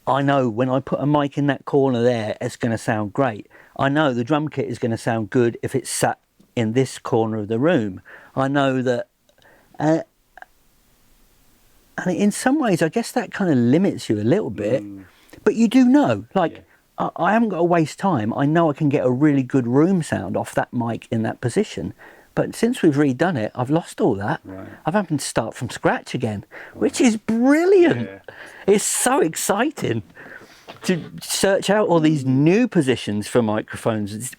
I know when I put a mic in that corner there, it's going to sound great. I know the drum kit is going to sound good if it's sat in this corner of the room. I know that, and in some ways, I guess that kind of limits you a little bit. But you do know, like, I haven't got to waste time. I know I can get a really good room sound off that mic in that position. But since we've redone it, I've lost all that. Right. I've having to start from scratch again, which is brilliant. Yeah. It's so exciting to search out all these new positions for microphones.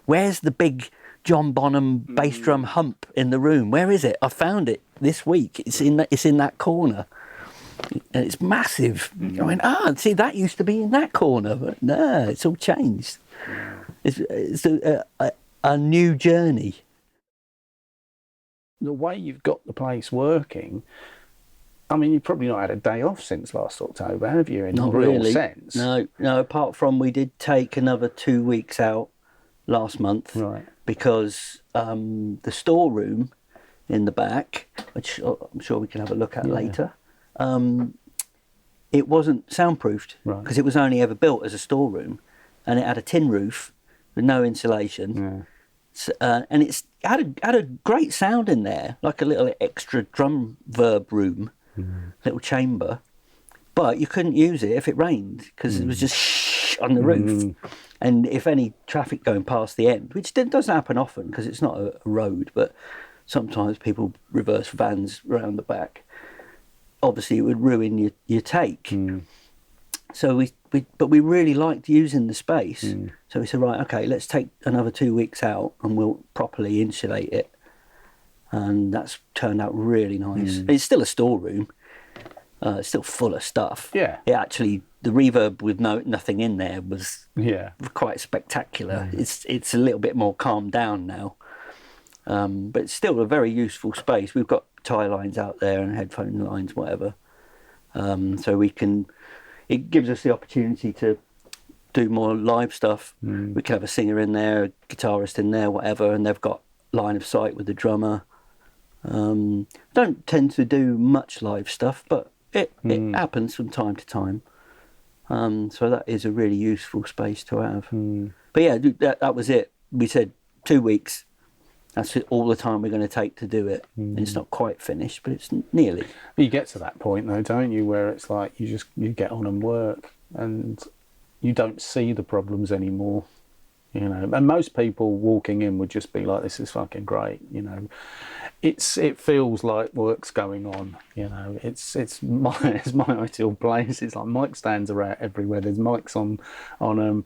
Where's the big John Bonham bass drum hump in the room? Where is it? I found it this week. It's in that corner. And it's massive. I went, see, that used to be in that corner, but no, it's all changed. It's a new journey. The way you've got the place working, I mean, you've probably not had a day off since last October, have you, in a real sense? No, apart from we did take another 2 weeks out last month, right? Because the storeroom in the back, which I'm sure we can have a look at later, it wasn't soundproofed because it was only ever built as a storeroom, and it had a tin roof with no insulation. And it's had a great sound in there, like a little extra drum verb room, little chamber. But you couldn't use it if it rained because it was just shh on the roof. And if any traffic going past the end, which doesn't happen often because it's not a road, but sometimes people reverse vans around the back. Obviously, it would ruin your take. So we really liked using the space. So we said, right, okay, let's take another 2 weeks out and we'll properly insulate it. And that's turned out really nice. It's still a storeroom. It's still full of stuff. Yeah. It actually, the reverb with nothing in there was quite spectacular. It's a little bit more calmed down now. But it's still a very useful space. We've got tie lines out there and headphone lines, whatever. So we can... It gives us the opportunity to do more live stuff. We can have a singer in there, a guitarist in there, whatever, and they've got line of sight with the drummer. Don't tend to do much live stuff, but it happens from time to time. So that is a really useful space to have. But yeah, that was it. We said 2 weeks. That's all the time we're going to take to do it. And it's not quite finished, but it's nearly. You get to that point though, don't you, where it's like you get on and work and you don't see the problems anymore, you know. And most people walking in would just be like, this is fucking great, you know. It feels like work's going on, you know. It's my ideal place. It's like mic stands are out everywhere. There's mics on them.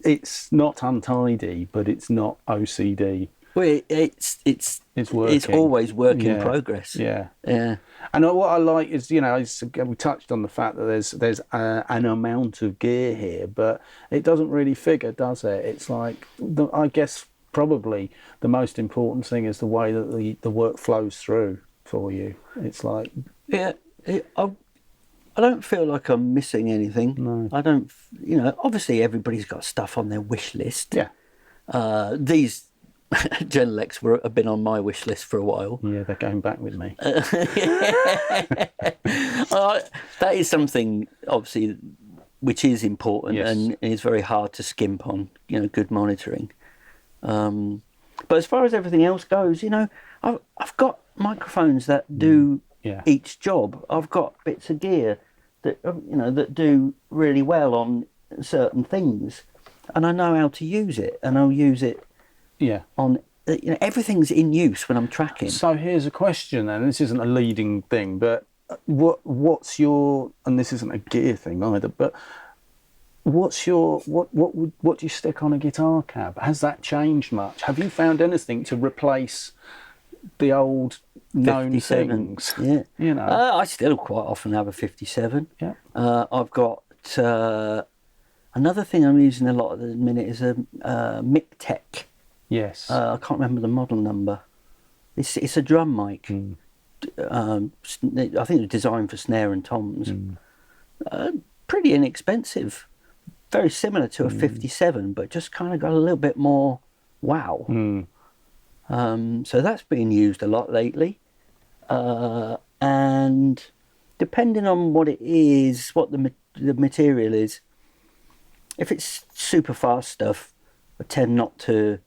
It's not untidy, but it's not OCD. Well, it's working. It's always work in progress. Yeah. And what I like is, you know, we touched on the fact that there's an amount of gear here, but it doesn't really figure, does it? It's like, I guess probably the most important thing is the way that the work flows through for you. It's like... Yeah, I don't feel like I'm missing anything. No. I don't, you know, obviously everybody's got stuff on their wish list. Yeah. These... Genelecs have been on my wish list for a while. Yeah, they're going back with me. That is something, obviously, which is important and is very hard to skimp on, you know, good monitoring. But as far as everything else goes, you know, I've got microphones that do each job. I've got bits of gear that, you know, that do really well on certain things. And I know how to use it, and I'll use it on, you know, everything's in use when I'm tracking. So here's a question, and this isn't a leading thing, but what's your, and this isn't a gear thing either, but what's your, what do you stick on a guitar cab? Has that changed much? Have you found anything to replace the old known 57. things? Yeah. You know. I still quite often have a 57. Yeah. I've got another thing I'm using a lot at the minute is a Mic Tech. Yes. I can't remember the model number. It's a drum mic. I think it was designed for snare and toms. Pretty inexpensive. Very similar to a 57, but just kind of got a little bit more wow. So that's being used a lot lately. And depending on what it is, what the material is, if it's super fast stuff, I tend not to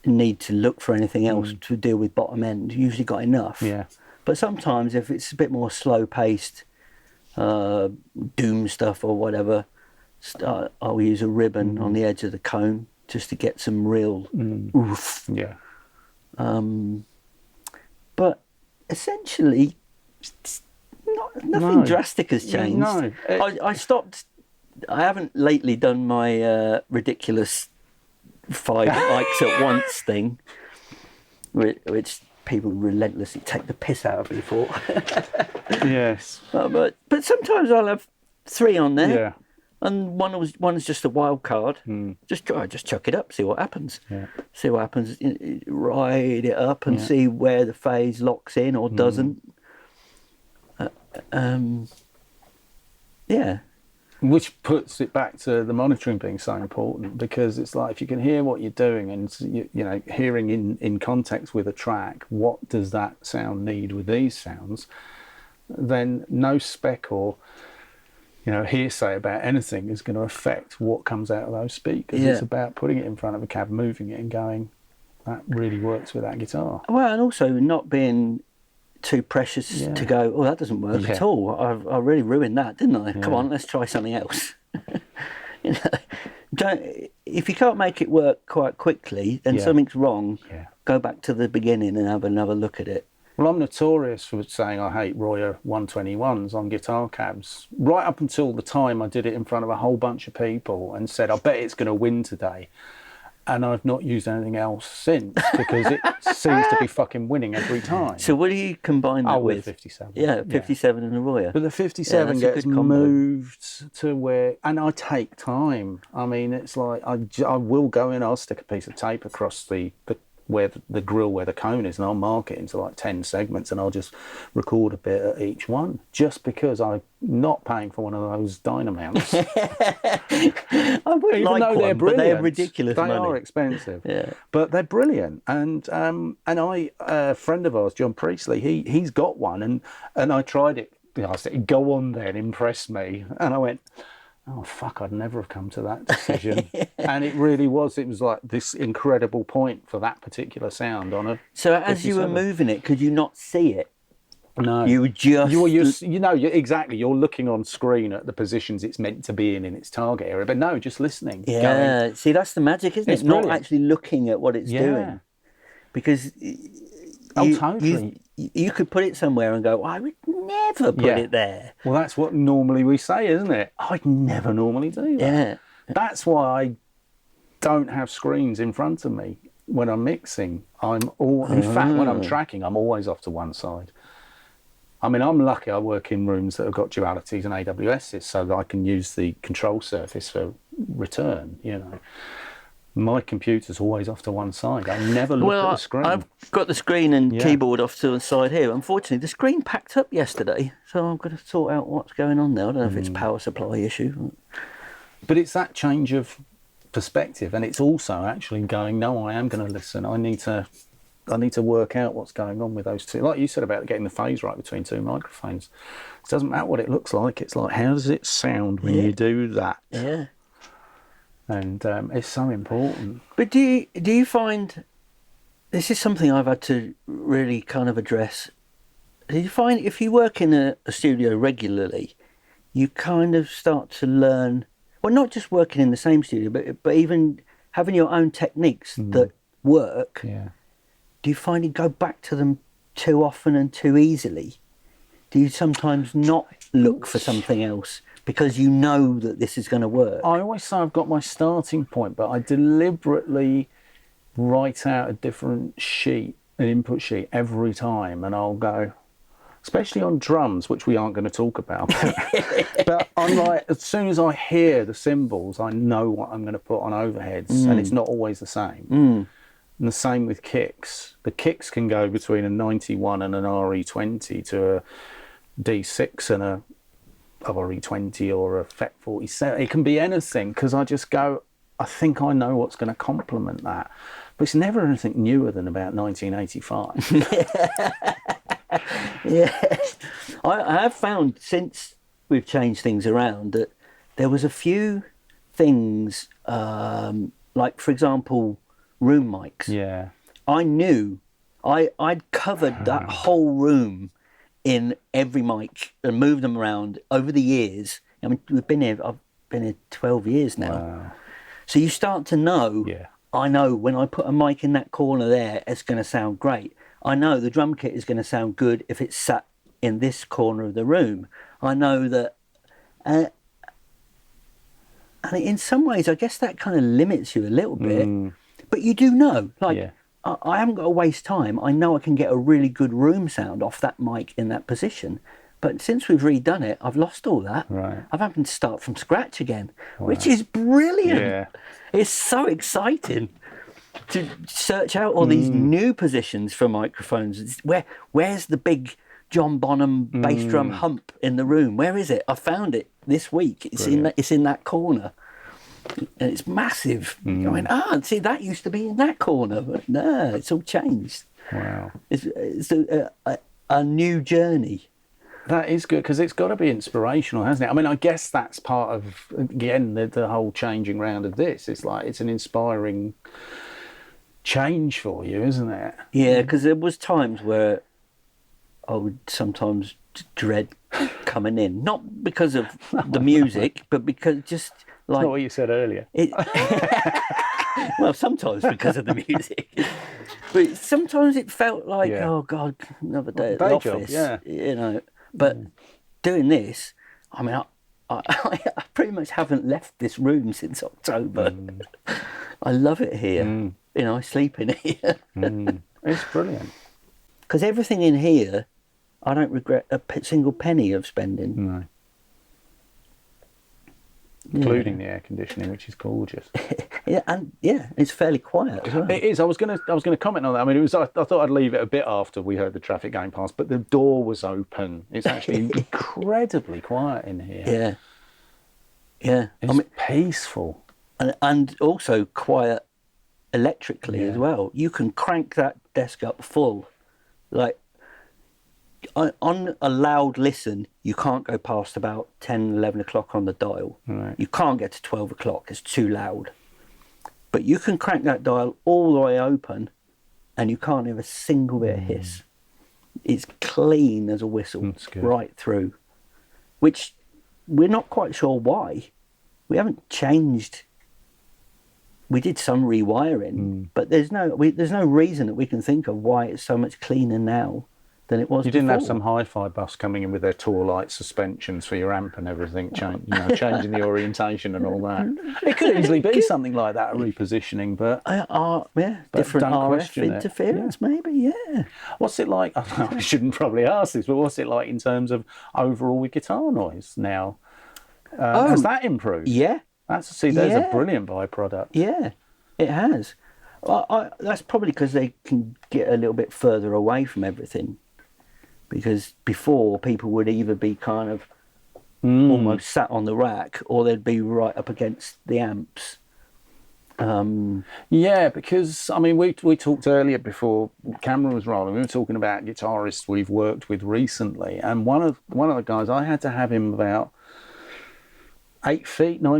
need to look for anything else to deal with bottom end. Usually got enough. Yeah. But sometimes if it's a bit more slow paced, doom stuff or whatever, I'll use a ribbon on the edge of the cone just to get some real oof. Yeah. But essentially, nothing drastic has changed. No. I stopped. I haven't lately done my ridiculous 5 mics at once thing, which people relentlessly take the piss out of me for. Yes. But sometimes I'll have 3 on there. Yeah. And one's just a wild card. Just chuck it up, see what happens. Yeah. See what happens. Ride it up and see where the phase locks in or doesn't. Yeah. Which puts it back to the monitoring being so important, because it's like if you can hear what you're doing and you know, hearing in context with a track, what does that sound need with these sounds, then no spec or hearsay about anything is going to affect what comes out of those speakers. It's about putting it in front of a cab, moving it and going, that really works with that guitar. Well, and also not being too precious to go, oh, that doesn't work at all. I really ruined that, didn't I? Come on, let's try something else. If you can't make it work quite quickly, then something's wrong. Go back to the beginning and have another look at it. Well, I'm notorious for saying I hate Royer 121s on guitar cabs. Right up until the time I did it in front of a whole bunch of people and said, I bet it's going to win today. And I've not used anything else since, because it seems to be fucking winning every time. So what do you combine that with? 57. Yeah, 57 and a Royer. But the 57 gets moved to where... And I take time. I mean, it's like I will go in, I'll stick a piece of tape across where the grill, where the cone is, and I'll mark it into like 10 segments, and I'll just record a bit at each one, just because I'm not paying for one of those Dynamounts. I would Even like though one, they're brilliant, but they're ridiculous they money. are expensive, but they're brilliant. And a friend of ours, John Priestley, he's got one, and I tried it. I said, go on then, impress me, and I went, oh fuck, I'd never have come to that decision. And it really was. It was like this incredible point for that particular sound on a. So as 57. You were moving it, could you not see it? No. You were just. Exactly. You're looking on screen at the positions it's meant to be in its target area, but no, just listening. Yeah. Going, see, that's the magic, isn't it? Brilliant. Not actually looking at what it's doing, because. Totally. You could put it somewhere and go, I would never put it there. Well, that's what normally we say, isn't it? I'd never normally do that. Yeah. That's why I don't have screens in front of me when I'm mixing. In fact, when I'm tracking, I'm always off to one side. I mean, I'm lucky I work in rooms that have got dualities and AWSs, so that I can use the control surface for return, My computer's always off to one side. I never look at the screen. I've got the screen and keyboard off to the side here. Unfortunately, the screen packed up yesterday, so I'm going to sort out what's going on there. I don't know if it's a power supply issue. But it's that change of perspective, and it's also actually going, no, I am going to listen. I need to work out what's going on with those two. Like you said about getting the phase right between two microphones. It doesn't matter what it looks like. It's like, how does it sound when you do that? Yeah. And it's so important. But do you find, this is something I've had to really kind of address, do you find if you work in a studio regularly, you kind of start to learn, well, not just working in the same studio, but even having your own techniques that work, do you find you go back to them too often and too easily? Do you sometimes not look for something else because you know that this is going to work? I always say I've got my starting point, but I deliberately write out a different sheet, an input sheet every time, and I'll go, especially on drums, which we aren't going to talk about. But I'm like, as soon as I hear the cymbals, I know what I'm going to put on overheads, and it's not always the same. And the same with kicks. The kicks can go between a 91 and an RE20 to a D6 and a RE20 or a FET 47. It can be anything, because I just go, I think I know what's going to complement that. But it's never anything newer than about 1985. Yeah. I have found since we've changed things around, that there was a few things, like, for example, room mics. Yeah. I knew I'd covered that whole room in every mic and moved them around over the years. I mean, I've been here 12 years now. Wow. So you start to know, Yeah. I know when I put a mic in that corner there, it's going to sound great. I know the drum kit is going to sound good if it's sat in this corner of the room. I know that, and in some ways, I guess that kind of limits you a little bit. But you do know, like, I haven't got to waste time. I know I can get a really good room sound off that mic in that position. But since we've redone it, I've lost all that. Right. I've having to start from scratch again, which is brilliant. Yeah. It's so exciting to search out all these new positions for microphones. Where's the big John Bonham bass drum hump in the room? Where is it? I found it this week. It's in that corner. And it's massive. Going, see, that used to be in that corner, but no, it's all changed. Wow. It's a new journey. That is good, because it's got to be inspirational, hasn't it? I mean, I guess that's part of, again, the whole changing round of this. It's like, it's an inspiring change for you, isn't it? Yeah, because there was times where I would sometimes dread coming in, not because of the music, but because just like... Not what you said earlier. Well, sometimes because of the music. But sometimes it felt like, oh, God, another day at the office. Job, you know. But doing this, I mean, I pretty much haven't left this room since October. I love it here. You know, I sleep in here. It's brilliant. Because everything in here, I don't regret a single penny of spending. No. Including the air conditioning, which is gorgeous. It's fairly quiet as well. It is. I was gonna comment on that. I mean, I thought I'd leave it a bit after we heard the traffic going past, but the door was open. It's actually incredibly quiet in here. Yeah. It's peaceful. And also quiet electrically as well. You can crank that desk up full. Like, on a loud listen, you can't go past about 10, 11 o'clock on the dial. Right. You can't get to 12 o'clock, it's too loud. But you can crank that dial all the way open and you can't hear a single bit of hiss. It's clean as a whistle right through, which we're not quite sure why. We haven't changed. We did some rewiring, but there's no reason that we can think of why it's so much cleaner now than it was. You didn't before. have some hi-fi bus coming in with their tour light suspensions for your amp and everything, changing the orientation and all that. It could easily be something like that, a repositioning, but different don't RF question it. interference, maybe. What's it like? I shouldn't probably ask this, but what's it like in terms of overall with guitar noise now? Has that improved? Yeah. There's a brilliant byproduct. Yeah, it has. That's probably because they can get a little bit further away from everything. Because before, people would either be kind of almost sat on the rack, or they'd be right up against the amps. Yeah, because I mean, we talked earlier before the camera was rolling. We were talking about guitarists we've worked with recently, and one of the guys, I had to have him about 9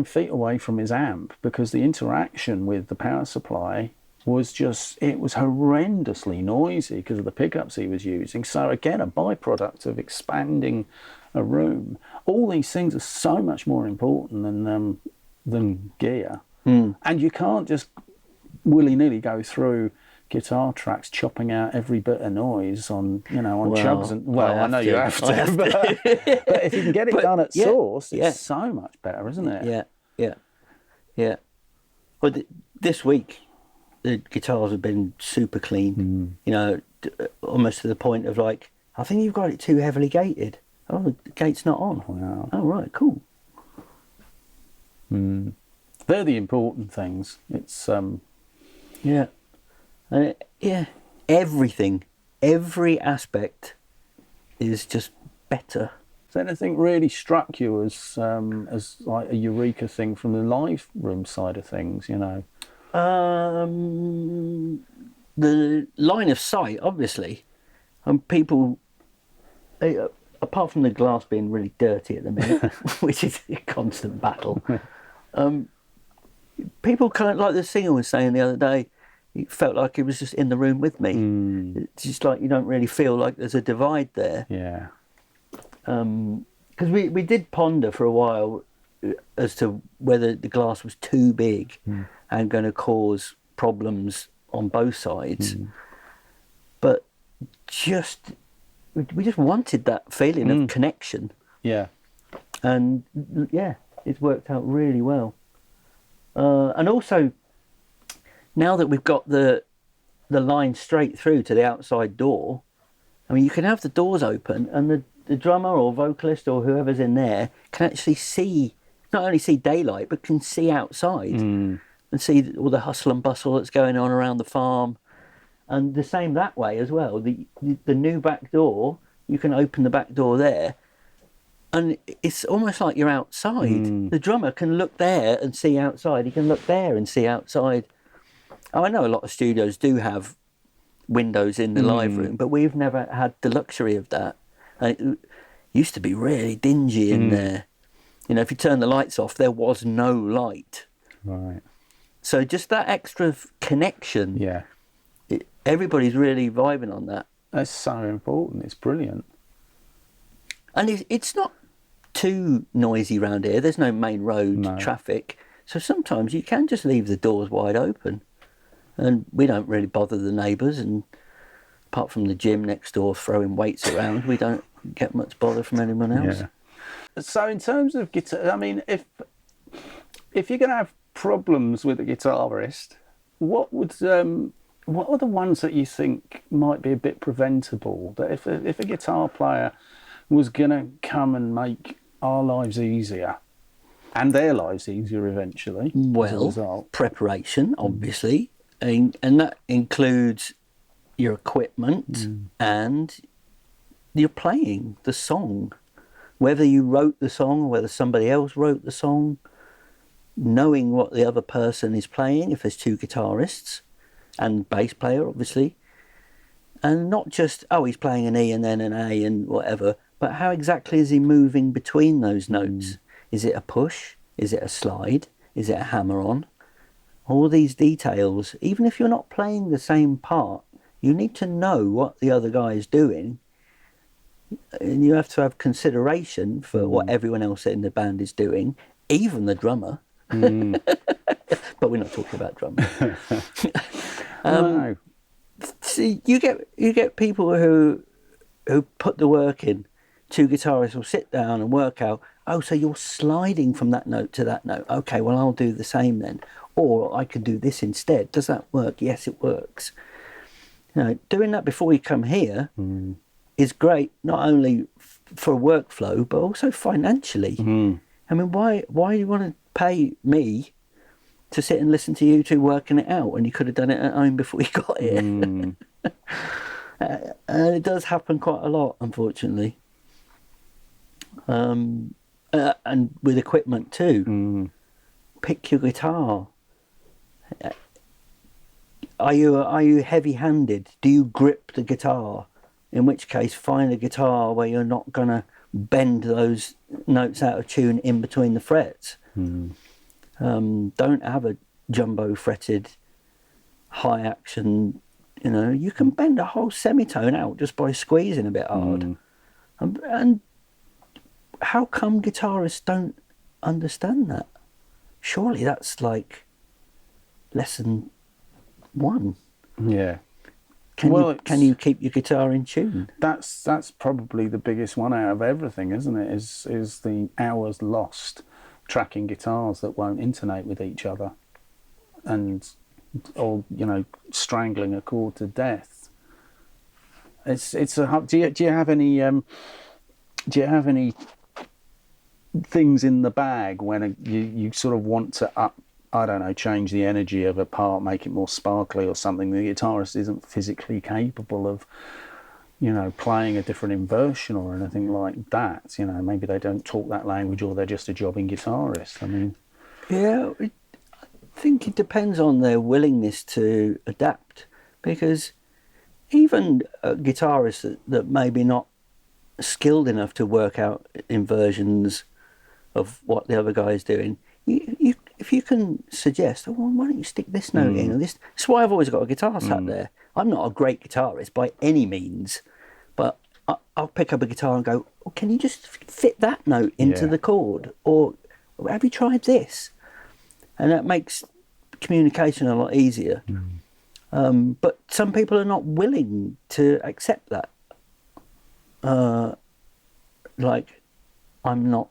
feet away from his amp, because the interaction with the power supply was it was horrendously noisy because of the pickups he was using. So again, a byproduct of expanding a room. All these things are so much more important than gear. And you can't just willy-nilly go through guitar tracks chopping out every bit of noise on chugs. And I know you have to, but if you can get it done at source, it's so much better, isn't it? Yeah. Well, this week the guitars have been super clean. Almost to the point of like, I think you've got it too heavily gated. Oh, the gate's not on. Wow. Oh, right, cool. They're the important things. It's everything, every aspect is just better. Has anything really struck you as like a eureka thing from the live room side of things? The line of sight, obviously, and people. apart from the glass being really dirty at the minute, which is a constant battle, people kind of, like the singer was saying the other day, it felt like he was just in the room with me. It's just like you don't really feel like there's a divide there. Yeah. Because we did ponder for a while as to whether the glass was too big and going to cause problems on both sides. But we just wanted that feeling of connection. Yeah. And yeah, it's worked out really well. And also, now that we've got the line straight through to the outside door, I mean, you can have the doors open and the drummer or vocalist or whoever's in there can actually not only see daylight, but can see outside and see all the hustle and bustle that's going on around the farm. And the same that way as well. The new back door, you can open the back door there, and it's almost like you're outside. The drummer can look there and see outside. He can look there and see outside. Oh, I know a lot of studios do have windows in the live room, but we've never had the luxury of that. And it used to be really dingy in there. You know, if you turn the lights off, there was no light. Right. So just that extra connection. Yeah. Everybody's really vibing on that. That's so important. It's brilliant. And it's not too noisy around here. There's no main road traffic. So sometimes you can just leave the doors wide open. And we don't really bother the neighbours. And apart from the gym next door throwing weights around, we don't get much bother from anyone else. Yeah. So in terms of guitar, I mean, if you're going to have problems with a guitarist, what are the ones that you think might be a bit preventable? That if a guitar player was going to come and make our lives easier and their lives easier eventually, well, preparation, obviously, and that includes your equipment and your playing the song. Whether you wrote the song or whether somebody else wrote the song, knowing what the other person is playing, if there's two guitarists, and bass player, obviously. And not just, he's playing an E and then an A and whatever, but how exactly is he moving between those notes? Is it a push? Is it a slide? Is it a hammer-on? All these details, even if you're not playing the same part, you need to know what the other guy is doing, and you have to have consideration for what everyone else in the band is doing, even the drummer. But we're not talking about drumming. No. See, you get people who put the work in. Two guitarists will sit down and work out, so you're sliding from that note to that note. Okay, well, I'll do the same then. Or I could do this instead. Does that work? Yes, it works. You know, doing that before you come here is great, not only for workflow, but also financially. I mean, why do you want to pay me to sit and listen to you two working it out when you could have done it at home before you got here? And it does happen quite a lot, unfortunately. And with equipment too. Pick your guitar. Are you heavy-handed? Do you grip the guitar? In which case, find a guitar where you're not going to bend those notes out of tune in between the frets. Don't have a jumbo fretted high action. You know, you can bend a whole semitone out just by squeezing a bit hard. And how come guitarists don't understand that? Surely that's like lesson 1. Yeah. Can you keep your guitar in tune? That's probably the biggest one out of everything, isn't it? Is the hours lost tracking guitars that won't intonate with each other, or strangling a chord to death. It's a. Do you have any things in the bag when you sort of want to change the energy of a part, make it more sparkly or something? The guitarist isn't physically capable of, playing a different inversion or anything like that. Maybe they don't talk that language, or they're just a jobbing guitarist. I mean, yeah, I think it depends on their willingness to adapt, because even a guitarist that maybe not skilled enough to work out inversions of what the other guy is doing, if you can suggest, oh, well, why don't you stick this note in? Or this. That's why I've always got a guitar sat there. I'm not a great guitarist by any means, but I'll pick up a guitar and go, oh, can you just fit that note into the chord? Or have you tried this? And that makes communication a lot easier. But some people are not willing to accept that. Like, I'm not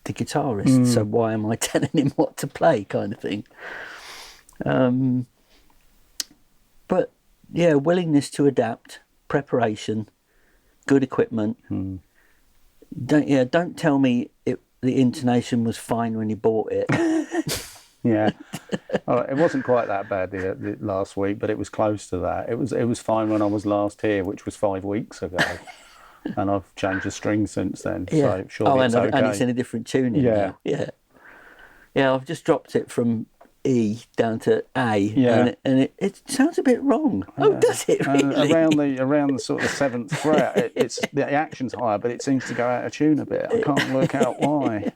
the guitarist, so why am I telling him what to play, kind of thing. But yeah, willingness to adapt, preparation, good equipment. Don't tell me the intonation was fine when you bought it. Yeah, it wasn't quite that bad the last week, but it was close to that. It was fine when I was last here, which was 5 weeks ago, and I've changed the string since then. So surely it's okay. And it's in a different tuning now. Yeah. I've just dropped it from E down to A. Yeah, and it sounds a bit wrong. Oh, does it really? Around the sort of 7th fret, it's the action's higher, but it seems to go out of tune a bit. I can't work out why.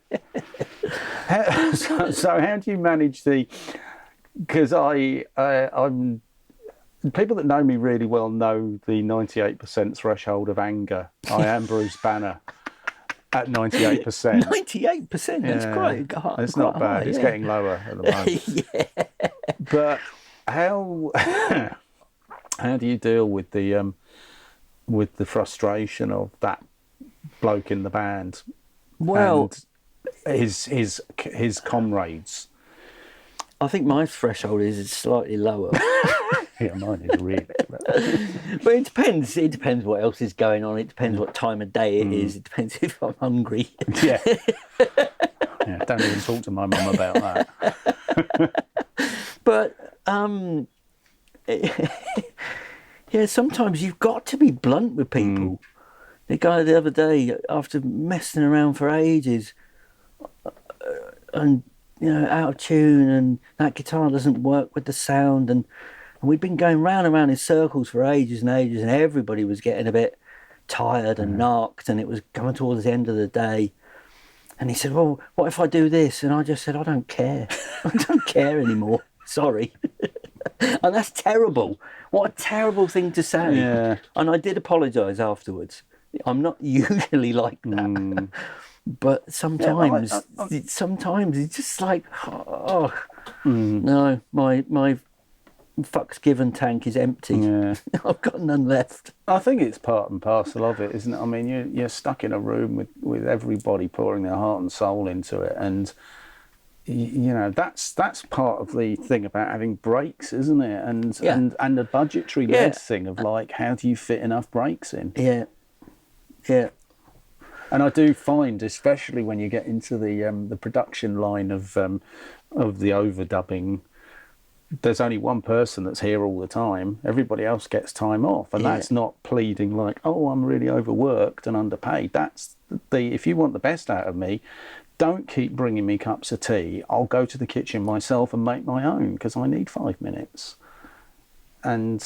So how do you manage because I'm people that know me really well know the 98% threshold of anger. I am Bruce Banner at 98%. 98%, that's quite high. It's not bad. High, it's getting lower at the moment. But how do you deal with the frustration of that bloke in the band? Well, and his comrades. I think my threshold is slightly lower. Yeah, mine is really. But it depends. It depends what else is going on. It depends what time of day it is. It depends if I'm hungry. Yeah. Don't even talk to my mum about that. But sometimes you've got to be blunt with people. The guy the other day, after messing around for ages, and out of tune, and that guitar doesn't work with the sound, and we'd been going round and round in circles for ages and ages, and everybody was getting a bit tired and knocked, and it was coming towards the end of the day. And he said, well, what if I do this? And I just said, I don't care. I don't care anymore. Sorry. And that's terrible. What a terrible thing to say. Yeah. And I did apologise afterwards. I'm not usually like that. But sometimes it's just like, no, my fuck's given tank is empty. Yeah. I've got none left. I think it's part and parcel of it, isn't it? I mean, you're stuck in a room with everybody pouring their heart and soul into it, and that's part of the thing about having breaks, isn't it? And the budgetary led thing of like, how do you fit enough breaks in? Yeah. And I do find, especially when you get into the production line of the overdubbing, there's only one person that's here all the time. Everybody else gets time off, and that's not pleading like, oh, I'm really overworked and underpaid. That's if you want the best out of me, don't keep bringing me cups of tea. I'll go to the kitchen myself and make my own because I need 5 minutes. And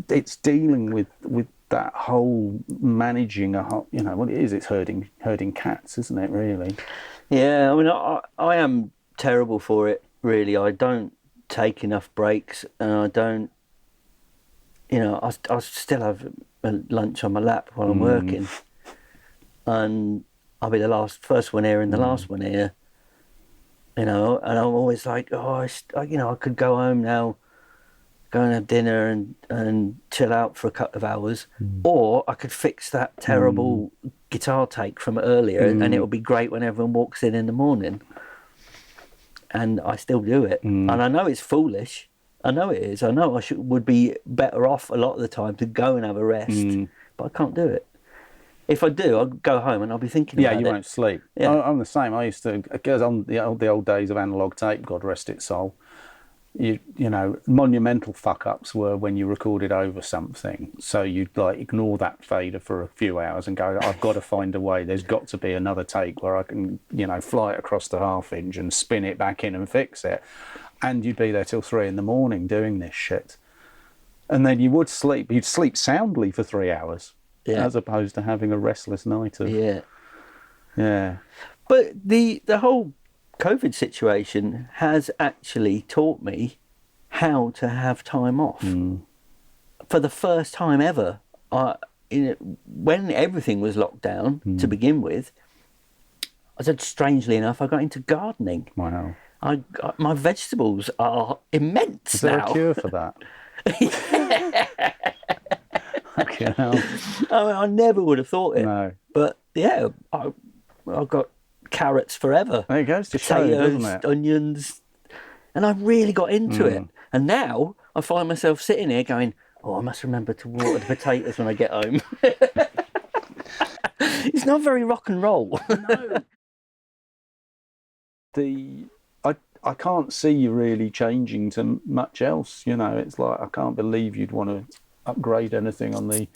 it's dealing with that whole managing a whole, what it is. It's herding cats, isn't it? Really? Yeah. I mean, I am terrible for it. Really, I don't take enough breaks, and I don't. I still have a lunch on my lap while I'm working, and I'll be the first one here and the last one here. And I'm always like, I could go home now, go and have dinner and chill out for a couple of hours, or I could fix that terrible guitar take from earlier, and it will be great when everyone walks in the morning. And I still do it, and I know it's foolish. I know it is. I know I would be better off a lot of the time to go and have a rest, but I can't do it. If I do, I'll go home and I'll be thinking about it. Yeah, you won't sleep. Yeah. I'm the same. I used to, because on the old days of analog tape, God rest its soul, monumental fuck-ups were when you recorded over something. So you'd ignore that fader for a few hours and go, I've got to find a way. There's got to be another take where I can, fly it across the half-inch and spin it back in and fix it. And you'd be there till 3 a.m. doing this shit. And then you would sleep. You'd sleep soundly for 3 hours. as opposed to having a restless night of... Yeah. But the whole COVID situation has actually taught me how to have time off. For the first time ever, when everything was locked down to begin with, I said, strangely enough, I got into gardening. Wow. My vegetables are immense now. Is there a cure for that? Okay, I never would have thought it. No. But yeah, I've got carrots forever. It goes to show, potatoes, doesn't it? onions. And I really got into it. And now I find myself sitting here going, I must remember to water the potatoes when I get home. It's not very rock and roll. No. I can't see you really changing to much else. You know, it's like, I can't believe you'd want to upgrade anything on the...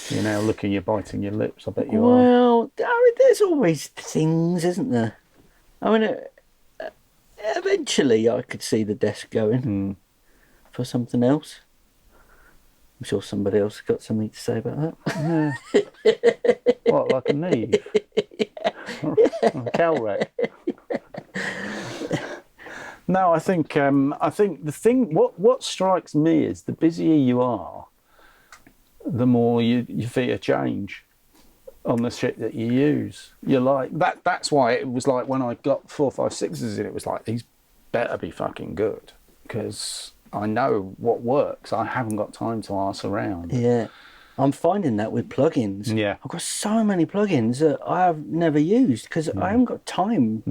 You're now looking, you're biting your lips, I bet you are. Well, there's always things, isn't there? I mean, eventually I could see the desk going for something else. I'm sure somebody else has got something to say about that. Yeah. What, like a Neve? A cow wreck? No, I think the thing, what strikes me is the busier you are, the more you fear change on the shit that you use. You're like, that's why it was like when I got 4, 5, 6s in, it was like, these better be fucking good, because I know what works. I haven't got time to arse around. Yeah. I'm finding that with plugins. Yeah. I've got so many plugins that I have never used because I haven't got time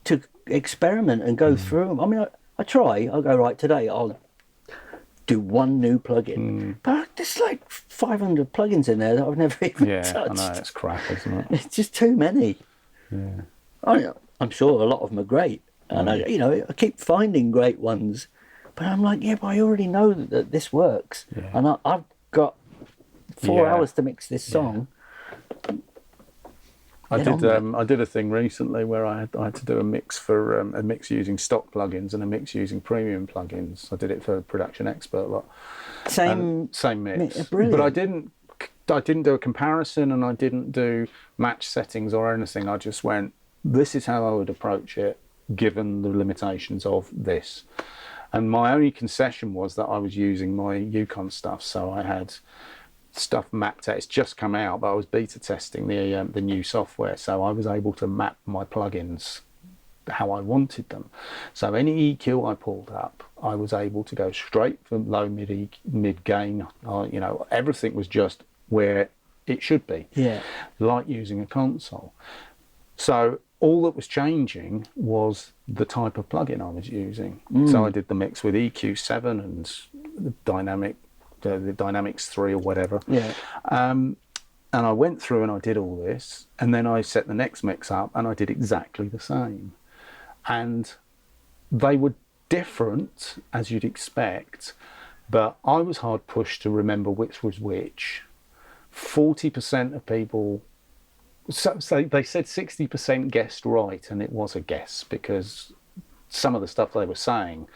to experiment and go through them. I mean, I try. I'll go, right, today I'll do one new plugin. But there's like 500 plugins in there that I've never even touched. I know, it's crap, isn't it? It's just too many. Yeah. I'm sure a lot of them are great. And I keep finding great ones. But I'm like, but I already know that this works. Yeah. And I've got 4 hours to mix this song. I did a thing recently where I had to do a mix for a mix using stock plugins and a mix using premium plugins. I did it for Production Expert lot. Same mix. Brilliant. But I didn't do a comparison, and I didn't do match settings or anything. I just went, this is how I would approach it given the limitations of this. And my only concession was that I was using my Yukon stuff, so I had stuff mapped out. It's just come out, but I was beta testing the new software, so I was able to map my plugins how I wanted them. So any EQ I pulled up, I was able to go straight from low, mid gain. Everything was just where it should be. Yeah, like using a console. So all that was changing was the type of plugin I was using. So I did the mix with EQ7 and the Dynamics 3 or whatever. Yeah. And I went through and I did all this, and then I set the next mix up and I did exactly the same. And they were different, as you'd expect, but I was hard pushed to remember which was which. 40% of people... So they said 60% guessed right, and it was a guess because some of the stuff they were saying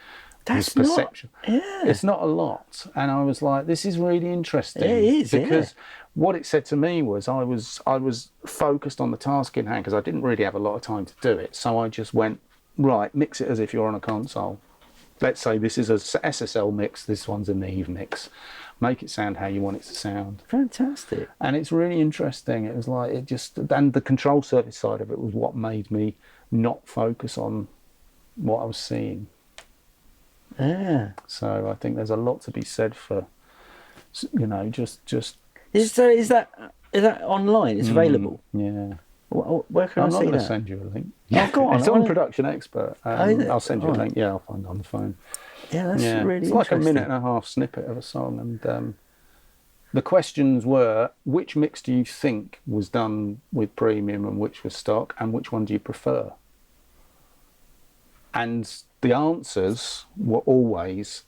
was perception. It's not a lot, and I was like, "This is really interesting." It is because what it said to me was I was focused on the task in hand because I didn't really have a lot of time to do it. So I just went, right, mix it as if you're on a console. Let's say this is a SSL mix. This one's a Neve mix. Make it sound how you want it to sound. Fantastic. And it's really interesting. It was like, and the control surface side of it was what made me not focus on what I was seeing. Yeah. So I think there's a lot to be said for, just. Is that online? It's available. Yeah. Where can I see that? I'm not going to send you a link. Oh, go on. It's on Production Expert. I'll send you a link. Yeah, I'll find it on the phone. Yeah, that's really It's like a 1.5-minute snippet of a song, and the questions were, which mix do you think was done with premium and which was stock, and which one do you prefer? And the answers were always,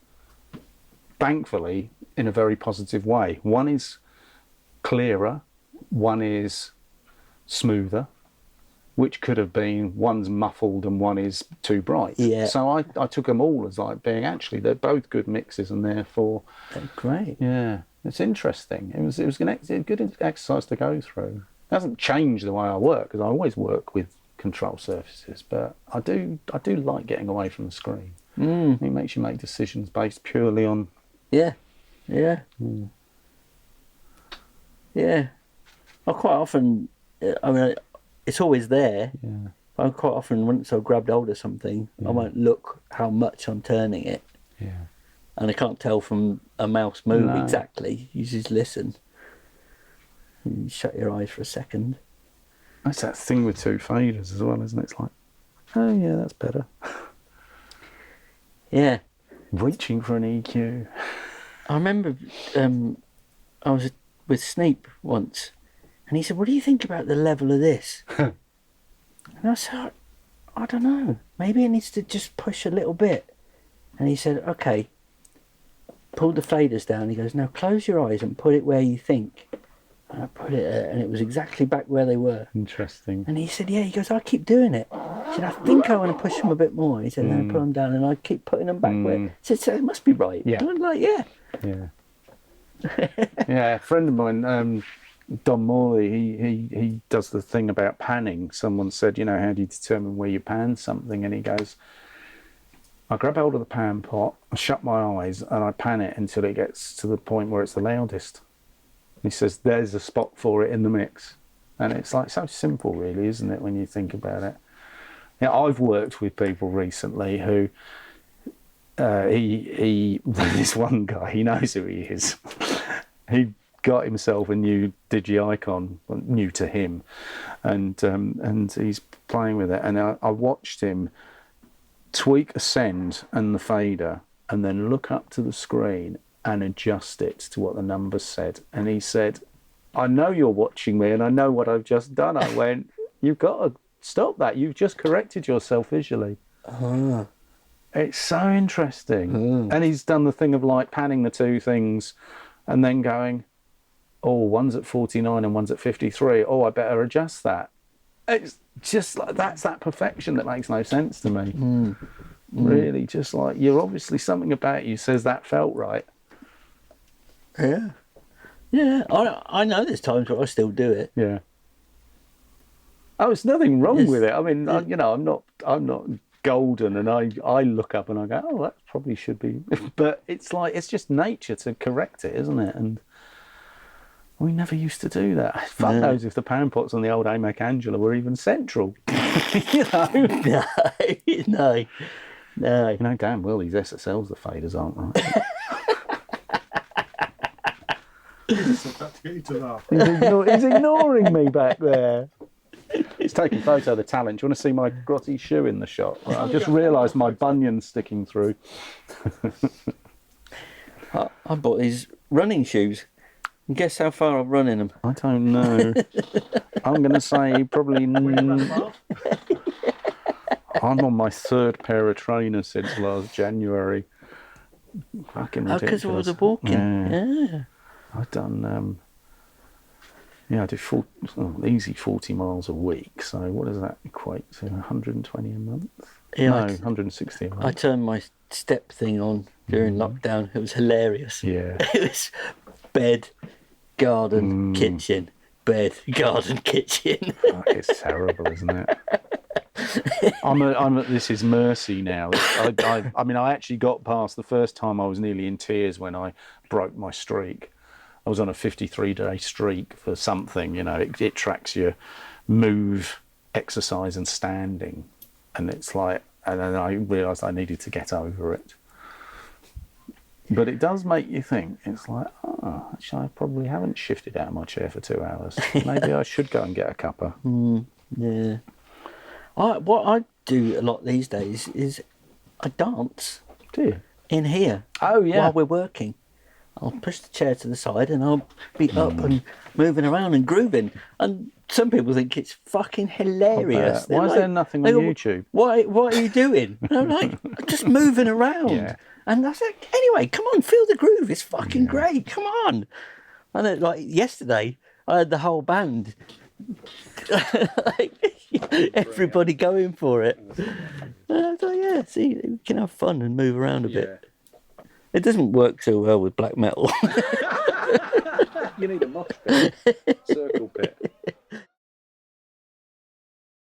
thankfully, in a very positive way. One is clearer, one is smoother, which could have been one's muffled and one is too bright. Yeah. So I took them all as like being, actually, they're both good mixes, and therefore... They're great. Yeah. It's interesting. It was a good exercise to go through. It hasn't changed the way I work, because I always work with control surfaces, but I do like getting away from the screen. It makes you make decisions based purely on... Yeah. I quite often, I mean, it's always there. Yeah. I quite often, once I've grabbed hold of something, I won't look how much I'm turning it. Yeah. And I can't tell from a mouse move exactly. You just listen. You shut your eyes for a second. That's that thing with two faders as well, isn't it? It's like, oh yeah, that's better. Yeah. Reaching for an EQ. I remember I was with Sneap once, and he said, "What do you think about the level of this?" And I said, "I don't know. Maybe it needs to just push a little bit." And he said, "Okay." Pulled the faders down. He goes, "Now close your eyes and put it where you think." And I put it, and it was exactly back where they were. Interesting. And he said, "Yeah." He goes, "I keep doing it." He said, "I think I want to push them a bit more." He said, "No, put them down," and I keep putting them back where. He said, "So it must be right." Yeah. And I'm like, "Yeah." Yeah, a friend of mine, Don Morley, he does the thing about panning. Someone said, how do you determine where you pan something? And he goes, I grab hold of the pan pot, I shut my eyes, and I pan it until it gets to the point where it's the loudest. And he says, there's a spot for it in the mix. And it's like so simple, really, isn't it, when you think about it? I've worked with people recently who, this one guy, he knows who he is. He got himself a new digi-icon, new to him, and he's playing with it. And I watched him tweak a send and the fader, and then look up to the screen and adjust it to what the numbers said. And he said, "I know you're watching me, and I know what I've just done." I went, "You've got to stop that. You've just corrected yourself visually." It's so interesting. And he's done the thing of like panning the two things and then going, "Oh, one's at 49 and one's at 53. Oh, I better adjust that." It's just like, that's that perfection that makes no sense to me. Really, just like, you're obviously, something about you says that felt right. Yeah. I know there's times where I still do it. Yeah. Oh, there's nothing wrong with it. I mean, I'm not golden, and I look up and I go, "Oh, that probably should be," but it's like, it's just nature to correct it, isn't it? And we never used to do that. Fuck knows if the pan pots on the old AMAC Angela were even central. No. Damn well these SSLs, the faders aren't right. He's ignoring me back there. He's taking a photo of the talent. Do you want to see my grotty shoe in the shot? Right, I've just realised my bunion's sticking through. I bought these running shoes. And guess how far I've run in them? I don't know. I'm going to say probably... I'm on my third pair of trainers since last January. Fucking ridiculous. Because of all the walking. Yeah. I've done... I do easy 40 miles a week. So what does that equate to? 120 a month? Yeah, no, 160 a month. I turned my step thing on during lockdown. It was hilarious. Yeah. It was bed, garden, kitchen, bed, garden, kitchen. It's terrible, isn't it? This is mercy now. I mean, I actually got past the first time. I was nearly in tears when I broke my streak. I was on a 53-day streak for something, it tracks your move, exercise and standing. And it's like, and then I realised I needed to get over it. But it does make you think. It's like, actually, I probably haven't shifted out of my chair for 2 hours. Maybe I should go and get a cuppa. Yeah. What I do a lot these days is I dance. Do you? In here. Oh, yeah. While we're working. I'll push the chair to the side and I'll be up and moving around and grooving. And some people think it's fucking hilarious. Why is there nothing on YouTube? What are you doing? And I'm like, just moving around. Yeah. And I said, anyway, come on, feel the groove. It's fucking great. Come on. And then, like yesterday, I had the whole band. Everybody going for it. And I thought, see, we can have fun and move around a bit. It doesn't work so well with black metal. You need a mosh pit, circle pit.